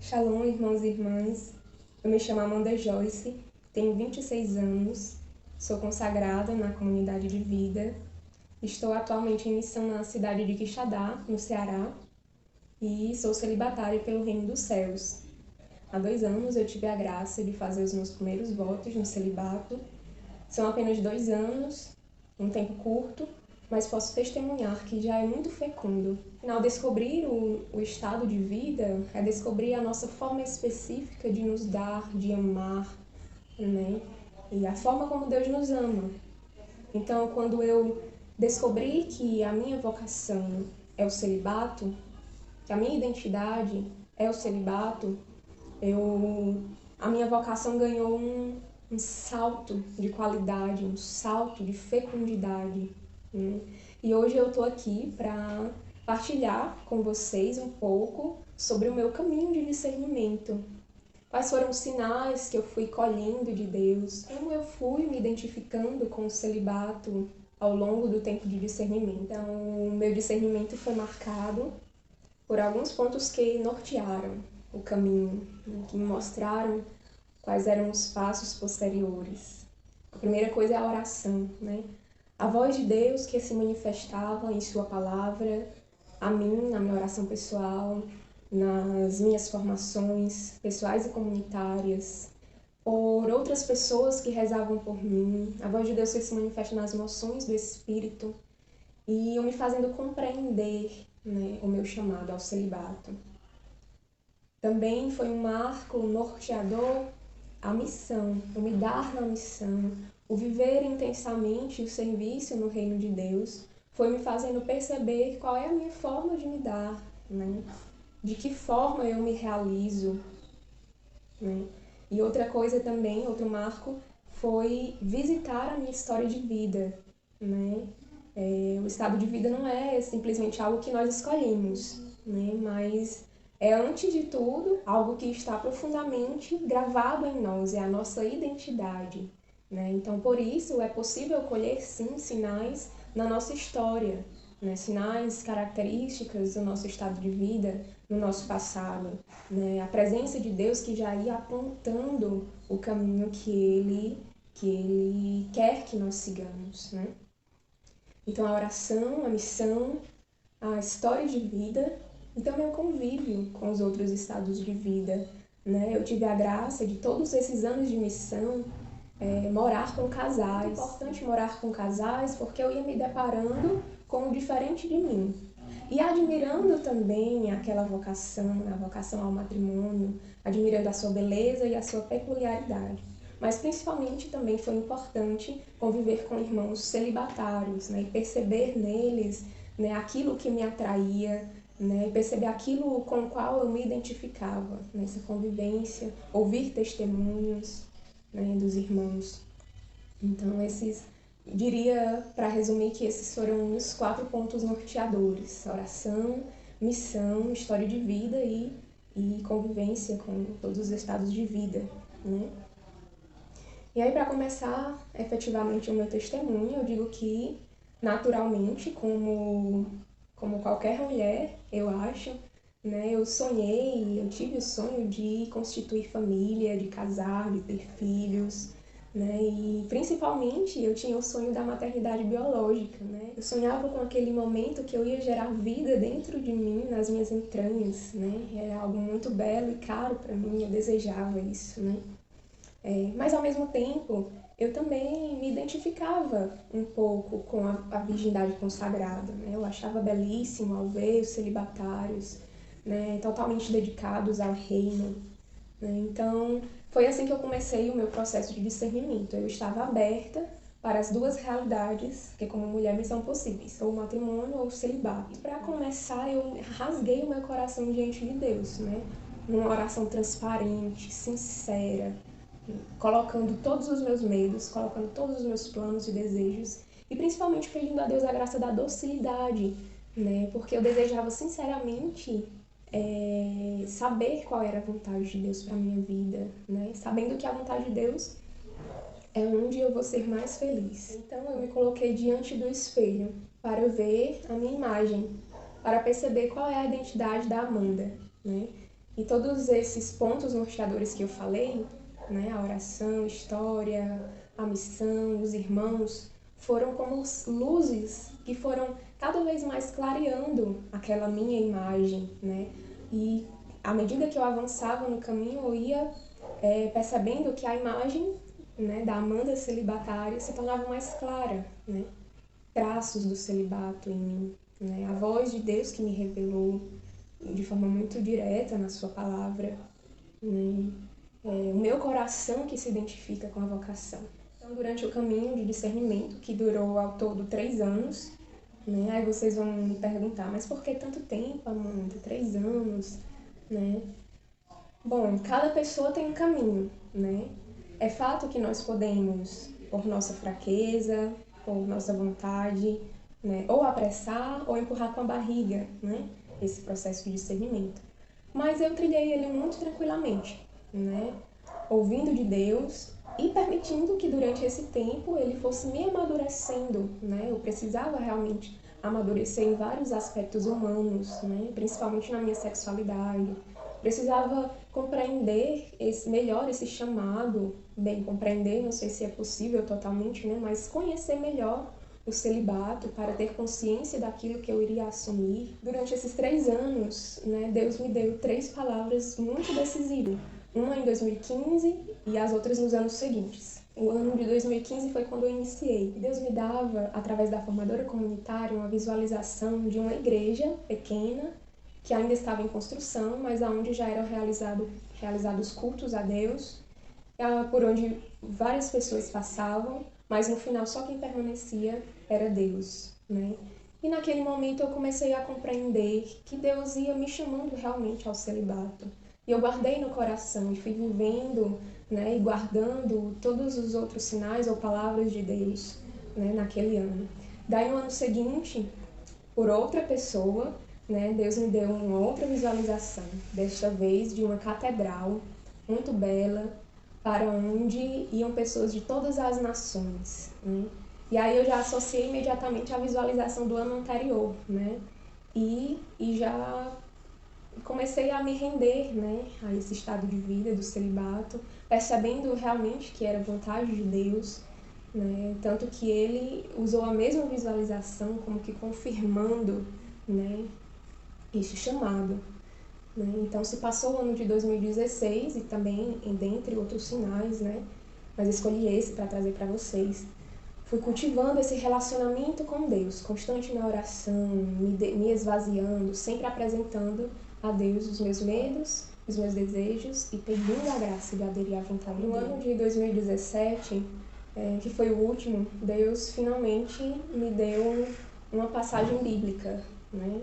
Shalom, irmãos e irmãs. Eu me chamo Amanda Joyce, tenho 26 anos, sou consagrada na comunidade de vida. Estou atualmente em missão na cidade de Quixadá, no Ceará, e sou celibatária pelo Reino dos Céus. Há 2 anos eu tive a graça de fazer os meus primeiros votos no celibato. São apenas 2 anos, um tempo curto, mas posso testemunhar que já é muito fecundo. Afinal, descobrir o estado de vida é descobrir a nossa forma específica de nos dar, de amar, né? E a forma como Deus nos ama. Então, quando eu descobri que a minha vocação é o celibato, que a minha identidade é o celibato, a minha vocação ganhou um salto de qualidade, um salto de fecundidade. E hoje eu estou aqui para partilhar com vocês um pouco sobre o meu caminho de discernimento. Quais foram os sinais que eu fui colhendo de Deus, como eu fui me identificando com o celibato ao longo do tempo de discernimento. Então, o meu discernimento foi marcado por alguns pontos que nortearam o caminho, que me mostraram quais eram os passos posteriores. A primeira coisa é a oração, né? A voz de Deus que se manifestava em sua palavra, a mim, na minha oração pessoal, nas minhas formações pessoais e comunitárias, por outras pessoas que rezavam por mim, a voz de Deus que se manifesta nas moções do Espírito, e eu me fazendo compreender, né, o meu chamado ao celibato. Também foi um marco norteador a missão, o me dar na missão, o viver intensamente o serviço no reino de Deus, foi me fazendo perceber qual é a minha forma de me dar, né? De que forma eu me realizo, né? E outra coisa também, outro marco, foi visitar a minha história de vida, né? O estado de vida não é simplesmente algo que nós escolhemos, né? Mas é, antes de tudo, algo que está profundamente gravado em nós, é a nossa identidade, né? Então, por isso, é possível colher, sim, sinais na nossa história, né? Sinais, características do nosso estado de vida, no nosso passado, né? A presença de Deus que já ia apontando o caminho que Ele quer que nós sigamos, né? Então, a oração, a missão, a história de vida e também o convívio com os outros estados de vida, né? Eu tive a graça de todos esses anos de missão morar com casais. É importante morar com casais porque eu ia me deparando com o diferente de mim. E admirando também aquela vocação, a vocação ao matrimônio, admirando a sua beleza e a sua peculiaridade. Mas principalmente também foi importante conviver com irmãos celibatários, né? E perceber neles, né, aquilo que me atraía, né, perceber aquilo com o qual eu me identificava nessa convivência, ouvir testemunhos, né, dos irmãos. Então, diria, para resumir, que esses foram os 4 pontos norteadores: oração, missão, história de vida e convivência com todos os estados de vida, né? E aí, para começar efetivamente o meu testemunho, eu digo que, naturalmente, como qualquer mulher, eu acho, né, eu tive o sonho de constituir família, de casar, de ter filhos, né, e principalmente eu tinha o sonho da maternidade biológica, né. Eu sonhava com aquele momento que eu ia gerar vida dentro de mim, nas minhas entranhas, né, era algo muito belo e caro para mim, eu desejava isso, né. Mas ao mesmo tempo, eu também me identificava um pouco com a virgindade consagrada, né? Eu achava belíssimo ao ver os celibatários, né, totalmente dedicados ao reino, né? Então, foi assim que eu comecei o meu processo de discernimento. Eu estava aberta para as duas realidades, que como mulher me são possíveis, ou o matrimônio ou o celibato. E para começar, eu rasguei o meu coração diante de Deus, né? Numa oração transparente, sincera, colocando todos os meus medos, colocando todos os meus planos e desejos e principalmente pedindo a Deus a graça da docilidade, né? Porque eu desejava sinceramente saber qual era a vontade de Deus para minha vida, né? Sabendo que a vontade de Deus é onde eu vou ser mais feliz. Então eu me coloquei diante do espelho para ver a minha imagem, para perceber qual é a identidade da Amanda, né? E todos esses pontos norteadores que eu falei, né, a oração, a história, a missão, os irmãos, foram como luzes que foram cada vez mais clareando aquela minha imagem, né? E à medida que eu avançava no caminho, eu ia percebendo que a imagem, né, da Amanda celibatária se tornava mais clara, né? Traços do celibato em mim, né? A voz de Deus que me revelou de forma muito direta na sua palavra, né? O meu coração que se identifica com a vocação. Então, durante o caminho de discernimento, que durou ao todo 3 anos, né? Aí vocês vão me perguntar, mas por que tanto tempo, Amanda? 3 anos, né? Bom, cada pessoa tem um caminho, né? É fato que nós podemos, por nossa fraqueza, por nossa vontade, né? Ou apressar ou empurrar com a barriga, né? Esse processo de discernimento. Mas eu trilhei ele muito tranquilamente, né? Ouvindo de Deus e permitindo que durante esse tempo ele fosse me amadurecendo, né? Eu precisava realmente amadurecer em vários aspectos humanos, né? Principalmente na minha sexualidade. Precisava compreender melhor esse chamado, bem, compreender, não sei se é possível totalmente, né? Mas conhecer melhor o celibato para ter consciência daquilo que eu iria assumir. Durante esses 3 anos, né, Deus me deu 3 palavras muito decisivas. Uma em 2015 e as outras nos anos seguintes. O ano de 2015 foi quando eu iniciei. E Deus me dava, através da formadora comunitária, uma visualização de uma igreja pequena, que ainda estava em construção, mas aonde já eram realizados cultos a Deus, por onde várias pessoas passavam, mas no final só quem permanecia era Deus, né? E naquele momento eu comecei a compreender que Deus ia me chamando realmente ao celibato. E eu guardei no coração e fui vivendo, né, e guardando todos os outros sinais ou palavras de Deus, né, naquele ano. Daí no ano seguinte, por outra pessoa, né, Deus me deu uma outra visualização, desta vez de uma catedral muito bela, para onde iam pessoas de todas as nações, né? E aí eu já associei imediatamente a visualização do ano anterior, né? E já comecei a me render, né, a esse estado de vida do celibato, percebendo realmente que era vontade de Deus, né? Tanto que ele usou a mesma visualização como que confirmando, né, esse chamado. Né? Então se passou o ano de 2016 e também, dentre outros sinais, né? Mas escolhi esse para trazer para vocês. Fui cultivando esse relacionamento com Deus, constante na oração, me esvaziando, sempre apresentando a Deus os meus medos, os meus desejos e pedindo a graça de aderir à vontade dele. No ano de 2017, que foi o último, Deus finalmente me deu uma passagem bíblica, né?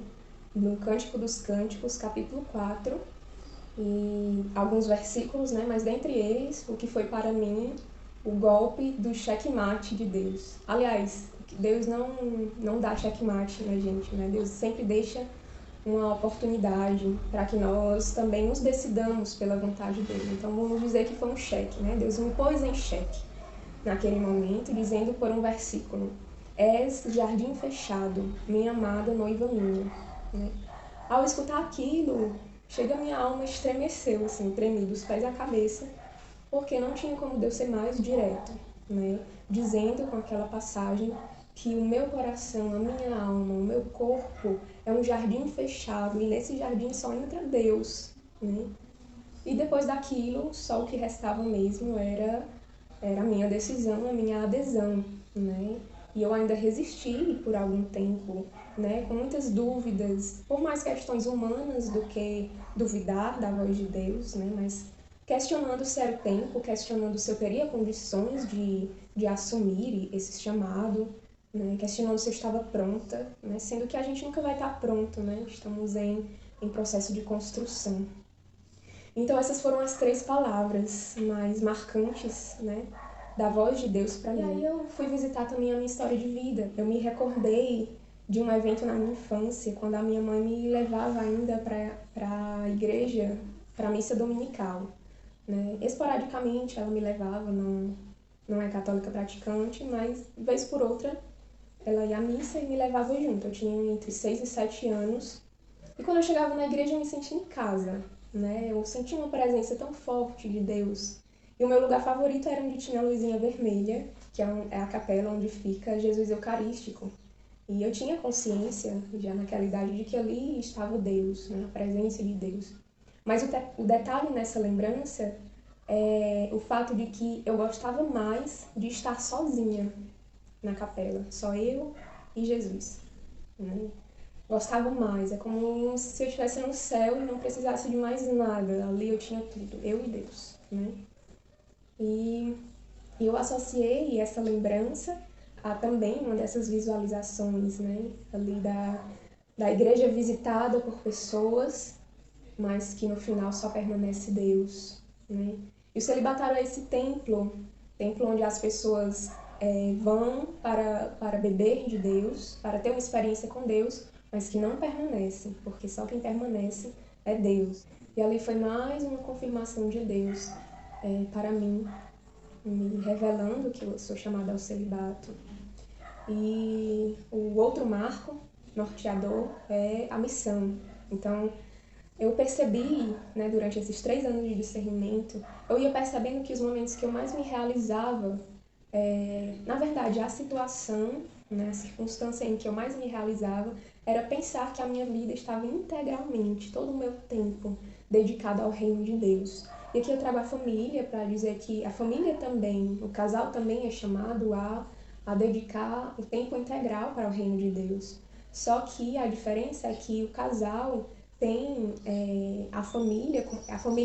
No Cântico dos Cânticos, capítulo 4, e alguns versículos, né? Mas dentre eles, o que foi para mim o golpe do checkmate de Deus. Aliás, Deus não dá checkmate na gente, né? Deus sempre deixa uma oportunidade para que nós também nos decidamos pela vontade dele. Então vamos dizer que foi um cheque, né? Deus me pôs em xeque naquele momento, dizendo por um versículo: És jardim fechado, minha amada noiva minha. Né? Ao escutar aquilo, chega a minha alma estremeceu, assim, tremi dos pés à cabeça, porque não tinha como Deus ser mais direto, né? Dizendo com aquela passagem que o meu coração, a minha alma, o meu corpo é um jardim fechado e nesse jardim só entra Deus, né? E depois daquilo, só o que restava mesmo era a minha decisão, a minha adesão, né? E eu ainda resisti por algum tempo, né, com muitas dúvidas, por mais questões humanas do que duvidar da voz de Deus, né, mas questionando se era o tempo, questionando se eu teria condições de assumir esse chamado, né, questionando se eu estava pronta, né, sendo que a gente nunca vai estar pronto, né, estamos em processo de construção. Então essas foram as 3 palavras mais marcantes, né, da voz de Deus para mim. E aí eu fui visitar também a minha história de vida. Eu me recordei de um evento na minha infância, quando a minha mãe me levava ainda para a igreja, para a missa dominical. Né? Esporadicamente ela me levava, não é católica praticante, mas vez por outra ela ia à missa e me levava junto. Eu tinha entre 6 e 7 anos. E quando eu chegava na igreja eu me sentia em casa. né? Eu senti uma presença tão forte de Deus. E o meu lugar favorito era onde tinha a luzinha vermelha, que é a capela onde fica Jesus Eucarístico. E eu tinha consciência, já naquela idade, de que ali estava Deus, né? A presença de Deus. Mas o detalhe nessa lembrança é o fato de que eu gostava mais de estar sozinha na capela, só eu e Jesus, né? Gostava mais, é como se eu estivesse no céu e não precisasse de mais nada, ali eu tinha tudo, eu e Deus, né? E eu associei essa lembrança a também uma dessas visualizações, né? Ali da igreja visitada por pessoas, mas que no final só permanece Deus, né? E o celibatário é esse templo onde as pessoas vão para beber de Deus, para ter uma experiência com Deus, mas que não permanecem, porque só quem permanece é Deus. E ali foi mais uma confirmação de Deus para mim, me revelando que eu sou chamada ao celibato. E o outro marco norteador é a missão. Então, eu percebi, né, durante esses 3 anos de discernimento, eu ia percebendo que os momentos que eu mais me realizava, na verdade, a situação, né, a circunstância em que eu mais me realizava, era pensar que a minha vida estava integralmente, todo o meu tempo, dedicado ao reino de Deus. E aqui eu trago a família para dizer que a família também, o casal também é chamado a dedicar o tempo integral para o reino de Deus. Só que a diferença é que o casal tem a família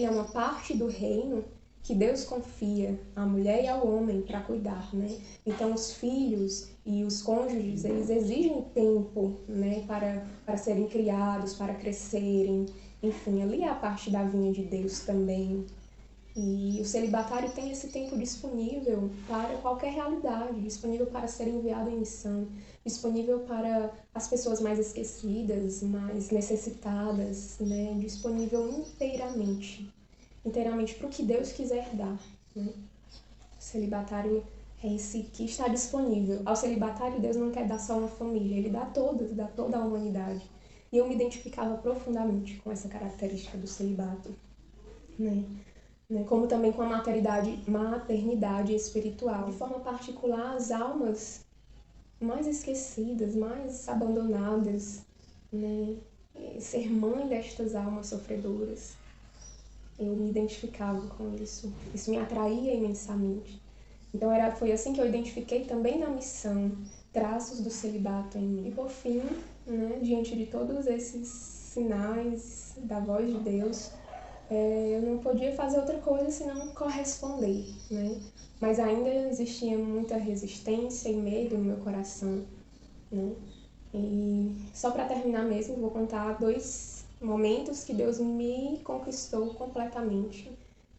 é uma parte do reino que Deus confia à mulher e ao homem para cuidar, né? Então os filhos e os cônjuges, eles exigem tempo, né, para serem criados, para crescerem, enfim, ali é a parte da vinha de Deus também. E o celibatário tem esse tempo disponível para qualquer realidade, disponível para ser enviado em missão, disponível para as pessoas mais esquecidas, mais necessitadas, né? Disponível inteiramente para o que Deus quiser dar, né? O celibatário é esse que está disponível. Ao celibatário, Deus não quer dar só uma família, Ele dá toda a humanidade. E eu me identificava profundamente com essa característica do celibato, né? Como também com a maternidade espiritual. De forma particular, as almas mais esquecidas, mais abandonadas, né? Ser mãe destas almas sofredoras. Eu me identificava com isso. Isso me atraía imensamente. Então foi assim que eu identifiquei também na missão traços do celibato em mim. E por fim, né, diante de todos esses sinais da voz de Deus, eu não podia fazer outra coisa senão corresponder, né? Mas ainda existia muita resistência e medo no meu coração, né? E só para terminar mesmo, vou contar 2 momentos que Deus me conquistou completamente,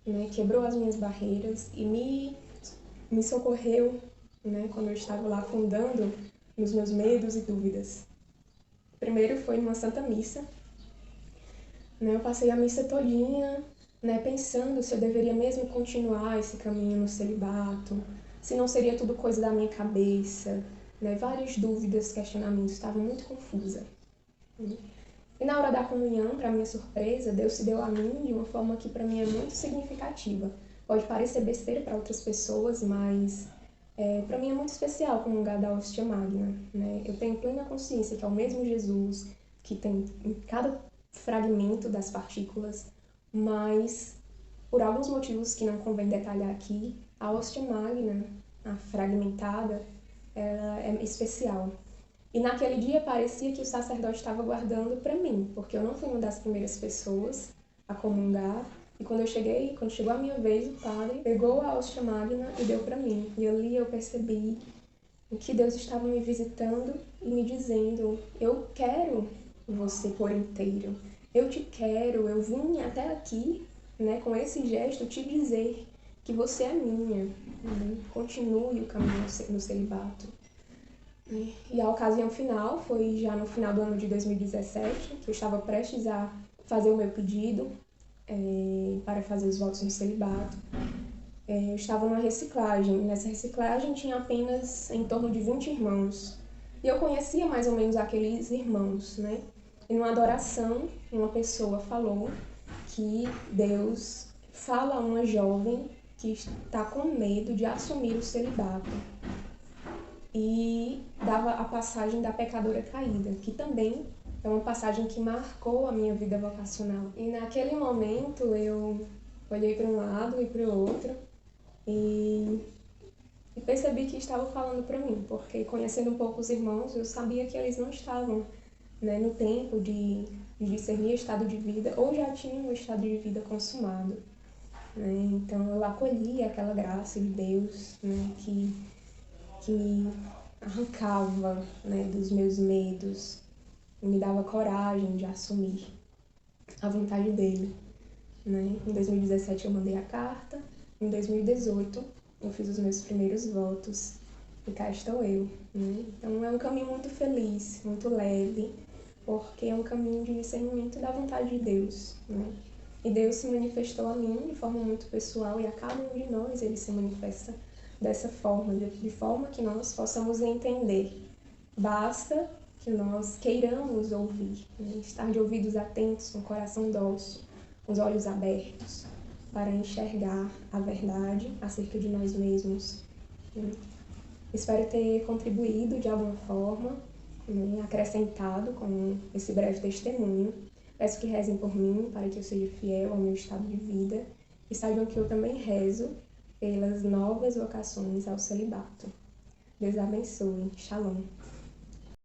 né? Quebrou as minhas barreiras e me socorreu, né? Quando eu estava lá afundando nos meus medos e dúvidas. O primeiro foi numa Santa Missa. Eu passei a missa todinha, né, pensando se eu deveria mesmo continuar esse caminho no celibato, se não seria tudo coisa da minha cabeça, né, várias dúvidas, questionamentos, estava muito confusa. E na hora da comunhão, para minha surpresa, Deus se deu a mim de uma forma que para mim é muito significativa. Pode parecer besteira para outras pessoas, mas para mim é muito especial comungar da hóstia magna, né? Eu tenho plena consciência que é o mesmo Jesus que tem em cada fragmento das partículas, mas por alguns motivos que não convém detalhar aqui, a hóstia magna, a fragmentada, ela é especial. E naquele dia parecia que o sacerdote estava guardando para mim, porque eu não fui uma das primeiras pessoas a comungar, e quando chegou a minha vez, o padre pegou a hóstia magna e deu para mim. E ali eu percebi que Deus estava me visitando e me dizendo: eu quero você por inteiro. Eu te quero, eu vim até aqui, né, com esse gesto te dizer que você é minha, né? Continue o caminho no celibato. E a ocasião final foi já no final do ano de 2017, que eu estava prestes a fazer o meu pedido para fazer os votos no celibato. Eu estava numa reciclagem, e nessa reciclagem tinha apenas em torno de 20 irmãos. E eu conhecia mais ou menos aqueles irmãos, né? E numa adoração, uma pessoa falou que Deus fala a uma jovem que está com medo de assumir o celibato e dava a passagem da pecadora caída, que também é uma passagem que marcou a minha vida vocacional. E naquele momento eu olhei para um lado e para o outro e percebi que estava falando para mim, porque conhecendo um pouco os irmãos, eu sabia que eles não estavam, né, no tempo de discernir estado de vida, ou já tinham o estado de vida consumado. Né? Então eu acolhi aquela graça de Deus, né, que me arrancava, né, dos meus medos, e me dava coragem de assumir a vontade dele. Né? Em 2017 eu mandei a carta, em 2018 eu fiz os meus primeiros votos e cá estou eu. Né? Então é um caminho muito feliz, muito leve, porque é um caminho de discernimento da vontade de Deus. Né? E Deus se manifestou a mim de forma muito pessoal e a cada um de nós ele se manifesta dessa forma, de forma que nós possamos entender. Basta que nós queiramos ouvir, né? Estar de ouvidos atentos, com o coração dócil, com os olhos abertos, para enxergar a verdade acerca de nós mesmos. Né? Espero ter contribuído de alguma forma, né? Acrescentado com esse breve testemunho. Peço que rezem por mim, para que eu seja fiel ao meu estado de vida, e saibam que eu também rezo pelas novas vocações ao celibato. Deus abençoe. Shalom.